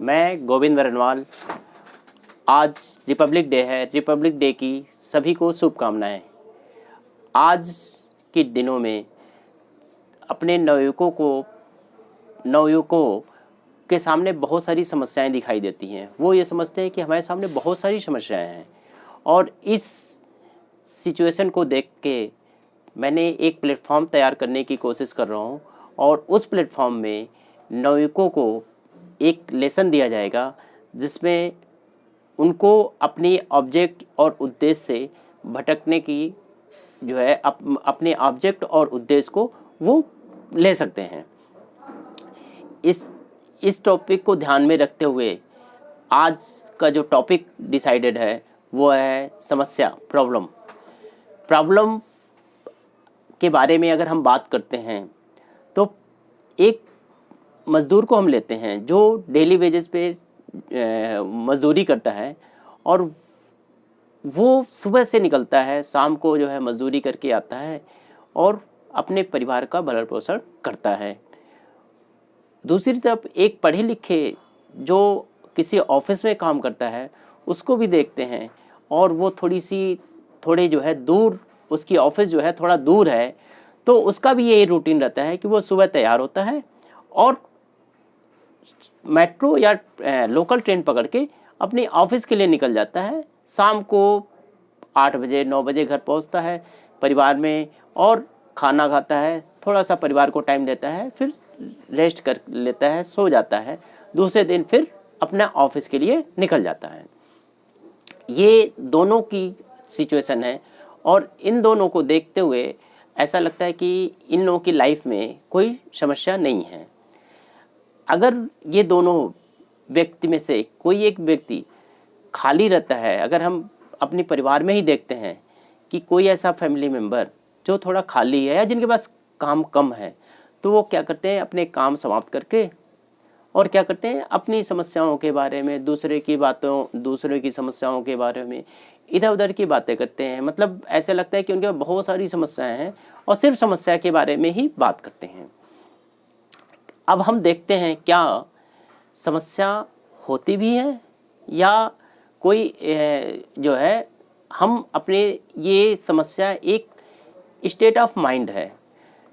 मैं गोविंद वरणवाल। आज Republic day है। रिपब्लिक डे की सभी को शुभकामनाएं। आज के दिनों में अपने नवयुवकों के सामने बहुत सारी समस्याएं दिखाई देती हैं। वो ये समझते हैं कि हमारे सामने बहुत सारी समस्याएं हैं, और इस सिचुएशन को देख के मैंने एक प्लेटफॉर्म तैयार करने की कोशिश कर रहा हूँ, और उस प्लेटफॉर्म में नवयुवकों को एक लेसन दिया जाएगा जिसमें उनको अपनी ऑब्जेक्ट और उद्देश्य से भटकने की जो है अपने ऑब्जेक्ट और उद्देश्य को वो ले सकते हैं। इस टॉपिक को ध्यान में रखते हुए आज का जो टॉपिक डिसाइडेड है वो है समस्या, प्रॉब्लम के बारे में अगर हम बात करते हैं तो एक मज़दूर को हम लेते हैं जो डेली वेजेस पे मज़दूरी करता है, और वो सुबह से निकलता है, शाम को जो है मज़दूरी करके आता है और अपने परिवार का भरण पोषण करता है। दूसरी तरफ एक पढ़े लिखे जो किसी ऑफिस में काम करता है उसको भी देखते हैं, और वो थोड़े जो है दूर, उसकी ऑफिस जो है थोड़ा दूर है, तो उसका भी यही रूटीन रहता है कि वो सुबह तैयार होता है और मेट्रो या लोकल ट्रेन पकड़ के अपनी ऑफिस के लिए निकल जाता है। शाम को 8 बजे 9 बजे घर पहुंचता है परिवार में, और खाना खाता है, थोड़ा सा परिवार को टाइम देता है, फिर रेस्ट कर लेता है, सो जाता है। दूसरे दिन फिर अपना ऑफिस के लिए निकल जाता है। ये दोनों की सिचुएशन है, और इन दोनों को देखते हुए ऐसा लगता है कि इन लोगों की लाइफ में कोई समस्या नहीं है। अगर ये दोनों व्यक्ति में से कोई एक व्यक्ति खाली रहता है, अगर हम अपने परिवार में ही देखते हैं कि कोई ऐसा फैमिली मेम्बर जो थोड़ा खाली है या जिनके पास काम कम है, तो वो क्या करते हैं, अपने काम समाप्त करके और क्या करते हैं, अपनी समस्याओं के बारे में, दूसरे की समस्याओं के बारे में इधर उधर की बातें करते हैं। मतलब ऐसा लगता है कि उनके पास बहुत सारी समस्याएं हैं और सिर्फ समस्या के बारे में ही बात करते हैं। अब हम देखते हैं क्या समस्या होती भी है, या कोई जो है हम अपने ये समस्या एक स्टेट ऑफ माइंड है।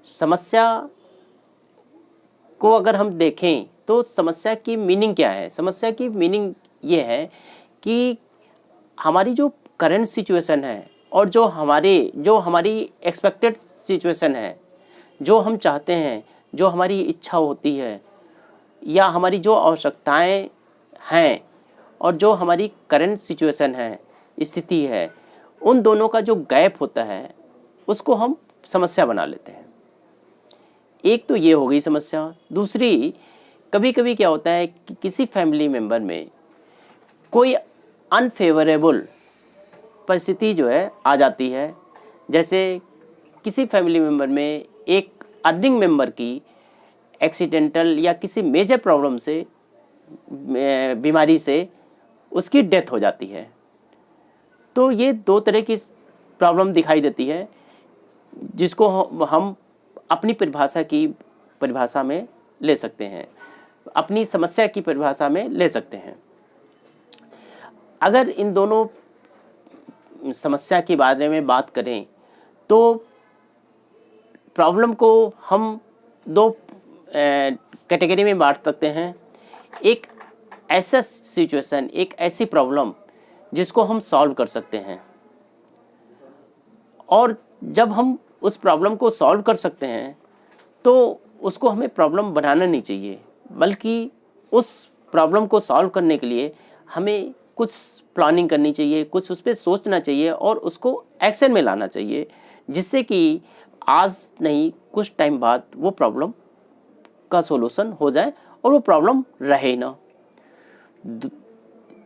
समस्या को अगर हम देखें तो समस्या की मीनिंग क्या है? समस्या की मीनिंग ये है कि हमारी जो करंट सिचुएशन है और जो हमारी एक्सपेक्टेड सिचुएशन है, जो हम चाहते हैं, जो हमारी इच्छा होती है, या हमारी जो आवश्यकताएं हैं और जो हमारी करंट सिचुएशन है, स्थिति है, उन दोनों का जो गैप होता है उसको हम समस्या बना लेते हैं। एक तो ये हो गई समस्या। दूसरी, कभी कभी क्या होता है कि किसी फैमिली मेम्बर में कोई अनफेवरेबल परिस्थिति जो है आ जाती है। जैसे किसी फैमिली मेम्बर में एक अर्निंग मेंबर की एक्सीडेंटल या किसी मेजर प्रॉब्लम से, बीमारी से उसकी डेथ हो जाती है। तो ये दो तरह की प्रॉब्लम दिखाई देती है जिसको हम अपनी परिभाषा में ले सकते हैं, अपनी समस्या की परिभाषा में ले सकते हैं। अगर इन दोनों समस्या के बारे में बात करें तो प्रॉब्लम को हम दो कैटेगरी में बांट सकते हैं। एक ऐसा सिचुएशन, एक ऐसी प्रॉब्लम जिसको हम सॉल्व कर सकते हैं, और जब हम उस प्रॉब्लम को सॉल्व कर सकते हैं तो उसको हमें प्रॉब्लम बनाना नहीं चाहिए, बल्कि उस प्रॉब्लम को सॉल्व करने के लिए हमें कुछ प्लानिंग करनी चाहिए, कुछ उस पर सोचना चाहिए और उसको एक्शन में लाना चाहिए, जिससे कि आज नहीं कुछ टाइम बाद वो प्रॉब्लम का सॉल्यूशन हो जाए और वो प्रॉब्लम रहे ना।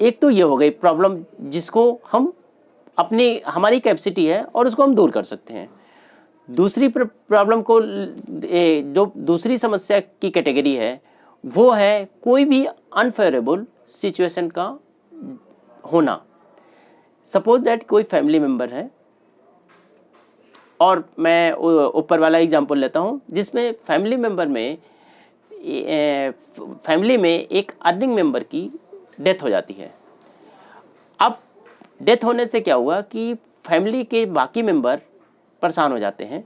एक तो ये हो गई प्रॉब्लम जिसको हम हमारी कैपेसिटी है और उसको हम दूर कर सकते हैं। दूसरी प्रॉब्लम को, जो दूसरी समस्या की कैटेगरी है, वो है कोई भी अनफेवरेबल सिचुएशन का होना। सपोज दैट कोई फैमिली मेम्बर है, और मैं ऊपर वाला एग्जांपल लेता हूँ जिसमें फैमिली मेम्बर में फैमिली में एक अर्निंग मेंबर की डेथ हो जाती है। अब डेथ होने से क्या हुआ कि फैमिली के बाकी मेंबर परेशान हो जाते हैं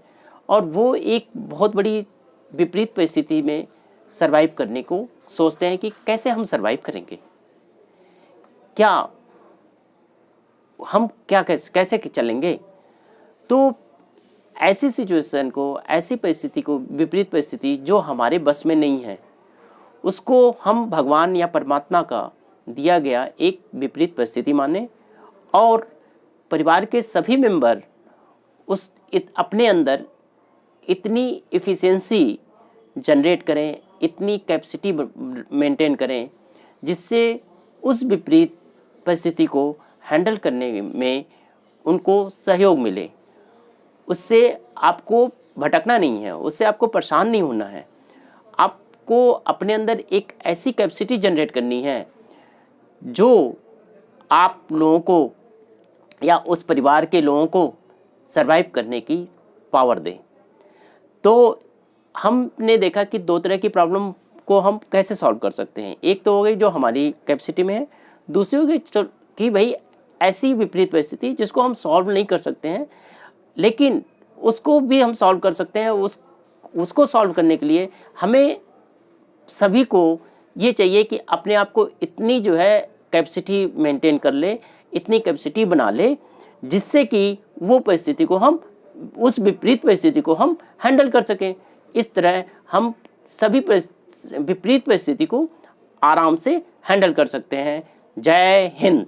और वो एक बहुत बड़ी विपरीत परिस्थिति में सरवाइव करने को सोचते हैं कि कैसे हम सरवाइव करेंगे, क्या हम क्या कैसे चलेंगे। तो ऐसी सिचुएशन को, ऐसी परिस्थिति को, विपरीत परिस्थिति जो हमारे बस में नहीं है, उसको हम भगवान या परमात्मा का दिया गया एक विपरीत परिस्थिति माने और परिवार के सभी मेंबर अपने अंदर इतनी इफ़िशियंसी जनरेट करें, इतनी कैपेसिटी मेंटेन करें जिससे उस विपरीत परिस्थिति को हैंडल करने में उनको सहयोग मिले। उससे आपको भटकना नहीं है, उससे आपको परेशान नहीं होना है। आपको अपने अंदर एक ऐसी कैपेसिटी जनरेट करनी है जो आप लोगों को या उस परिवार के लोगों को सरवाइव करने की पावर दे। तो हमने देखा कि दो तरह की प्रॉब्लम को हम कैसे सॉल्व कर सकते हैं। एक तो हो गई जो हमारी कैपेसिटी में है, दूसरी हो गई कि भाई ऐसी विपरीत परिस्थिति जिसको हम सॉल्व नहीं कर सकते हैं, लेकिन उसको भी हम सॉल्व कर सकते हैं। उसको सॉल्व करने के लिए हमें सभी को ये चाहिए कि अपने आप को इतनी जो है कैपेसिटी मेंटेन कर ले, इतनी कैपेसिटी बना ले जिससे कि वो परिस्थिति को हम, उस विपरीत परिस्थिति को हम हैंडल कर सकें। इस तरह हम सभी विपरीत परिस्थिति को आराम से हैंडल कर सकते हैं। जय हिंद।